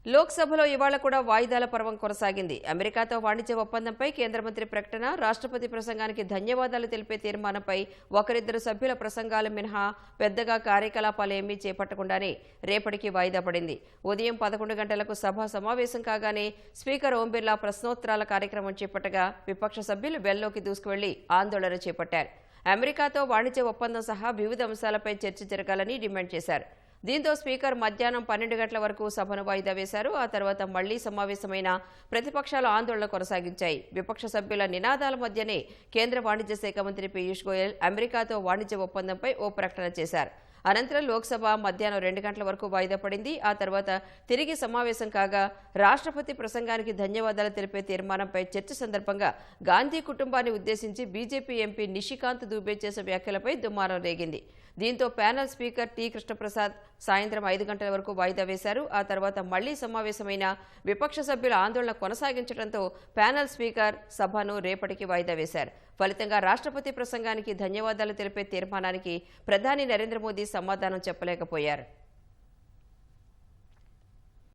లోక్సభలో ఇవాళ కూడా వాయిదాల పర్వం కొనసాగింది. అమెరికాతో వాణిజ్య ఒప్పందంపై కేంద్ర మంత్రి ప్రకటన, రాష్ట్రపతి ప్రసంగానికి ధన్యవాదాలు తెలిపే తీర్మానంపై ఒకరిద్దరు సభ్యుల ప్రసంగాలు మినహా పెద్దగా కార్యకలాపాలేమీ చేపట్టకుండానే రేపటికి వాయిదా పడింది. ఉదయం 11 గంటలకు సభ సమావేశం కాగానే స్పీకర్ ఓం బిర్లా ప్రశ్నోత్తరాల కార్యక్రమం చేపట్టగా విపక్ష సభ్యులు వెల్లోకి దూసుకువెళ్లి ఆందోళన చేపట్టారు. అమెరికాతో వాణిజ్య ఒప్పందం సహా వివిధ అంశాలపై చర్చ జరగాలని డిమాండ్ చేశారు. దీంతో స్పీకర్ మధ్యాహ్నం 12 గంటల వరకు సభను వాయిదా వేశారు. ఆ తర్వాత మళ్లీ సమావేశమైన ప్రతిపక్షాలు ఆందోళన కొనసాగించాయి. విపక్ష సభ్యుల నినాదాల మధ్యనే కేంద్ర వాణిజ్య శాఖ మంత్రి పీయూష్ గోయల్ అమెరికాతో వాణిజ్య ఒప్పందంపై ఓ ప్రకటన చేశారు. అనంతరం లోక్సభ మధ్యాహ్నం 2 గంటల వరకు వాయిదా పడింది. ఆ తర్వాత తిరిగి సమావేశం కాగా రాష్ట్రపతి ప్రసంగానికి ధన్యవాదాలు తెలిపే తీర్మానంపై చర్చ సందర్భంగా గాంధీ కుటుంబాన్ని ఉద్దేశించి బీజేపీ ఎంపీ నిషికాంత్ దూబే చేసిన వ్యాఖ్యలపై దుమారం రేగింది. దీంతో ప్యానెల్ స్పీకర్ టి కృష్ణప్రసాద్ సాయంత్రం 5 గంటల వరకు వాయిదా వేశారు. ఆ తర్వాత మళ్లీ సమావేశమైన విపక్ష సభ్యుల ఆందోళన కొనసాగించడంతో ప్యానెల్ స్పీకర్ సభను రేపటికి వాయిదా వేశారు. ఫలితంగా రాష్ట్రపతి ప్రసంగానికి ధన్యవాదాలు తెలిపే తీర్మానానికి ప్రధాని నరేంద్ర మోదీ సమాధానం చెప్పలేకపోయారు.